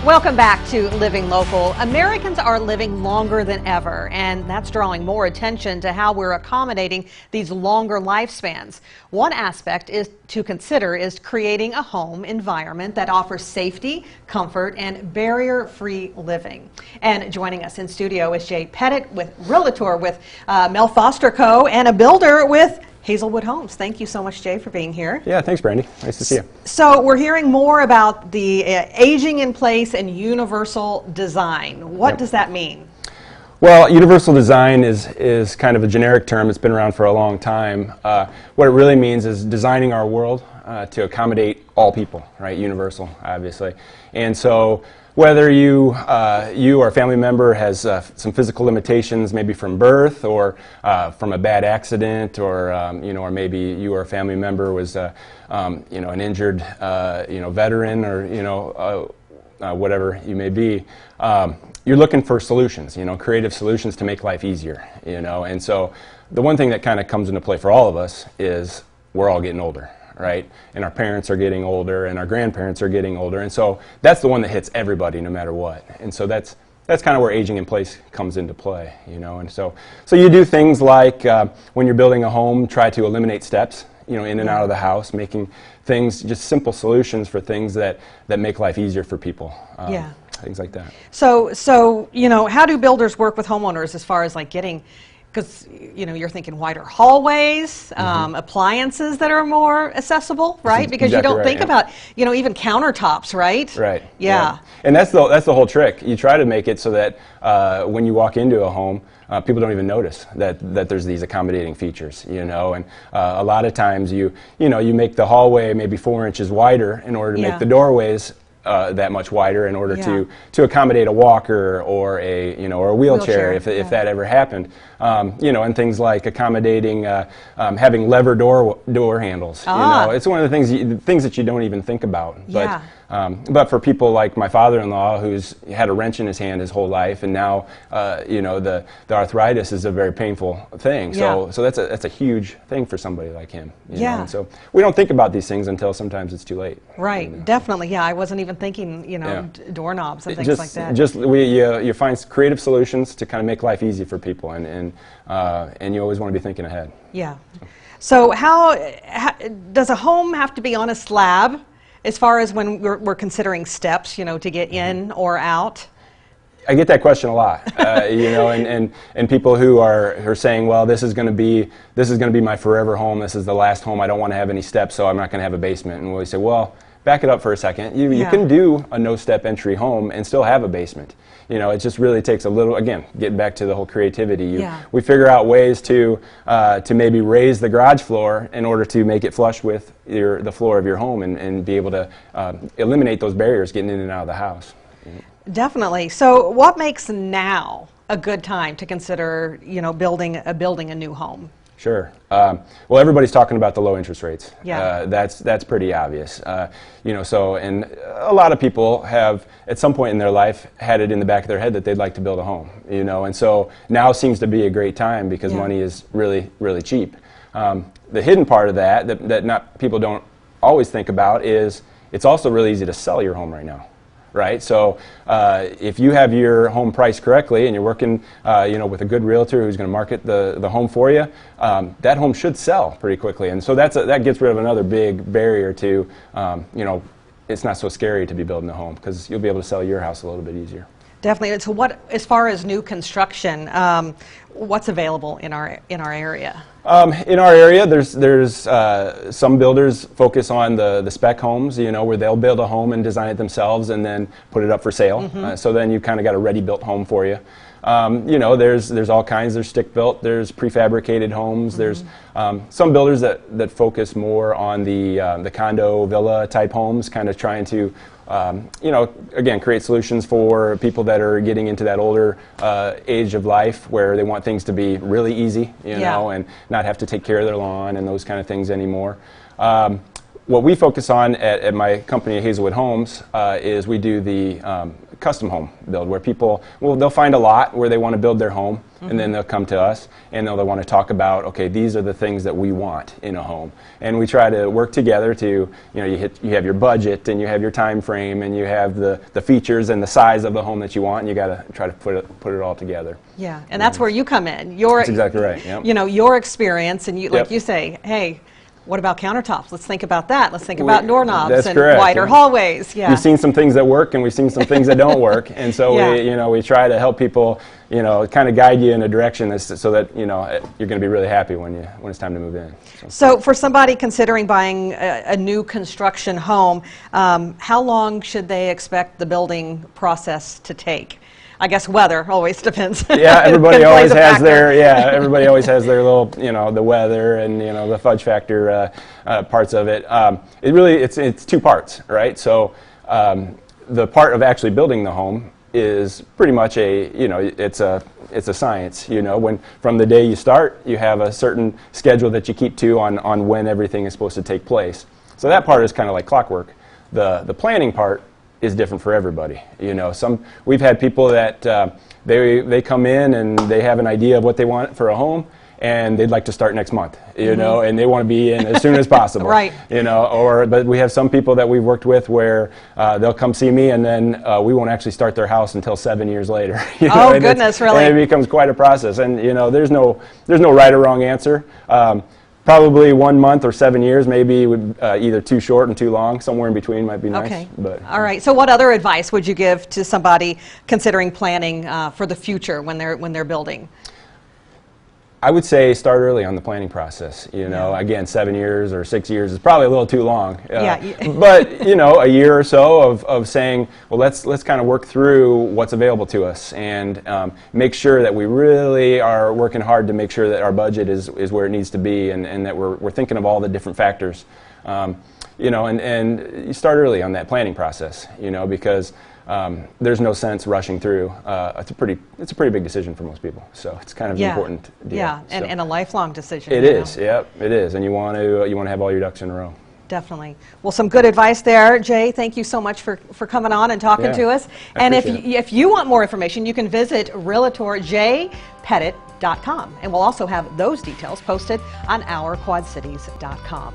Welcome back to Living Local. Americans are living longer than ever, and that's drawing more attention to how we're accommodating these longer lifespans. One aspect to consider is creating a home environment that offers safety, comfort, and barrier-free living. And joining us in studio is Jay Pettit, realtor with Mel Foster Co. and a builder with Hazelwood Homes. Thank you so much, Jay, for being here. Yeah, thanks, Brandy. Nice to see you. So we're hearing more about the aging in place and universal design. What does that mean? Well, universal design is kind of a generic term. It's been around for a long time. What it really means is designing our world to accommodate all people, right? Universal, obviously. And so whether you or a family member has some physical limitations, maybe from birth or from a bad accident, or or maybe you or a family member was an injured veteran, or whatever you may be, you're looking for solutions, creative solutions to make life easier, And so the one thing that kind of comes into play for all of us is we're all getting older. Right? And our parents are getting older, and our grandparents are getting older, and so that's the one that hits everybody no matter what. And so that's kind of where aging in place comes into play, And so you do things like when you're building a home, try to eliminate steps, in and out of the house, making things just simple solutions for things that make life easier for people. Things like that. So how do builders work with homeowners as far as like getting? Because you're thinking wider hallways, appliances that are more accessible, right? Because exactly you don't think about even countertops, right? Right. Yeah. And that's the whole trick. You try to make it so that when you walk into a home, people don't even notice that there's these accommodating features, And a lot of times you make the hallway maybe 4 inches wider in order to make the doorways that much wider in order to accommodate a walker or a wheelchair if that ever happened, and things like accommodating having lever door handles. It's one of the things that you don't even think about. But for people like my father-in-law, who's had a wrench in his hand his whole life, and now the arthritis is a very painful thing. So that's a huge thing for somebody like him. And so we don't think about these things until sometimes it's too late. Right. Definitely. Yeah. I wasn't even thinking doorknobs and things like that. You find creative solutions to kind of make life easy for people, and you always want to be thinking ahead. Yeah. So how does a home have to be on a slab? As far as when we're considering steps, to get in or out? I get that question a lot, and people who are saying, well, this is going to be my forever home. This is the last home. I don't want to have any steps, so I'm not going to have a basement. And we say, well, back it up for a second. You can do a no-step entry home and still have a basement. It just really takes a little, again, getting back to the whole creativity. We figure out ways to maybe raise the garage floor in order to make it flush with the floor of your home and be able to eliminate those barriers getting in and out of the house. Definitely. So what makes now a good time to consider, building a new home? Sure. Well, everybody's talking about the low interest rates. That's pretty obvious. And a lot of people have, at some point in their life, had it in the back of their head that they'd like to build a home. And so now seems to be a great time because money is really, really cheap. The hidden part of that people don't always think about is it's also really easy to sell your home right now. Right, so if you have your home priced correctly and you're working, with a good realtor who's going to market the home for you, that home should sell pretty quickly, and so that gets rid of another big barrier to, it's not so scary to be building a home because you'll be able to sell your house a little bit easier. Definitely. So, as far as new construction, what's available in our area? In our area, there's some builders focus on the spec homes, where they'll build a home and design it themselves and then put it up for sale. So then you kind of got a ready-built home for you. There's all kinds. There's stick-built. There's prefabricated homes. There's some builders that focus more on the condo villa type homes, kind of trying to again, create solutions for people that are getting into that older age of life where they want things to be really easy, and not have to take care of their lawn and those kind of things anymore. what we focus on at my company, Hazelwood Homes, is we do the custom home build, where people, they'll find a lot where they want to build their home, and then they'll come to us, and they'll want to talk about, okay, these are the things that we want in a home. And we try to work together to, you have your budget, and you have your time frame, and you have the features and the size of the home that you want, and you got to try to put it all together. Yeah, and that's where you come in. That's exactly right. Yep. Your experience, and like you say, hey, what about countertops? Let's think about that. Let's think about doorknobs and wider hallways. Yeah. We've seen some things that work, and we've seen some things that don't work, and so we try to help people, kind of guide you in a direction so that you're going to be really happy when it's time to move in. So for somebody considering buying a new construction home, how long should they expect the building process to take? I guess weather always depends. Yeah, everybody always has everybody always has their little, the weather and the fudge factor parts of it. It's two parts, right? So the part of actually building the home is pretty much it's a science. When from the day you start, you have a certain schedule that you keep to on when everything is supposed to take place. So that part is kind of like clockwork. The planning part is different for everybody. We've had people that they come in and they have an idea of what they want for a home, and they'd like to start next month, and they want to be in as soon as possible. Right. But we have some people that we've worked with where they'll come see me, and then we won't actually start their house until 7 years later. Oh, goodness, really? And it becomes quite a process, and there's no right or wrong answer. Probably 1 month or 7 years, maybe either too short and too long. Somewhere in between might be nice. Okay. But all right. So, what other advice would you give to somebody considering planning for the future when they're building? I would say start early on the planning process. Again, 7 years or 6 years is probably a little too long. But a year or so of saying, well, let's kind of work through what's available to us and make sure that we really are working hard to make sure that our budget is where it needs to be, and that we're thinking of all the different factors. And you start early on that planning process. Because there's no sense rushing through. It's a pretty big decision for most people, so it's kind of an important deal. Yeah, and a lifelong decision. It is. Yep, it is, and you want to have all your ducks in a row. Definitely. Well, some good advice there, Jay. Thank you so much for coming on and talking to us. And if you want more information, you can visit realtorjpettit.com, and we'll also have those details posted on ourquadcities.com.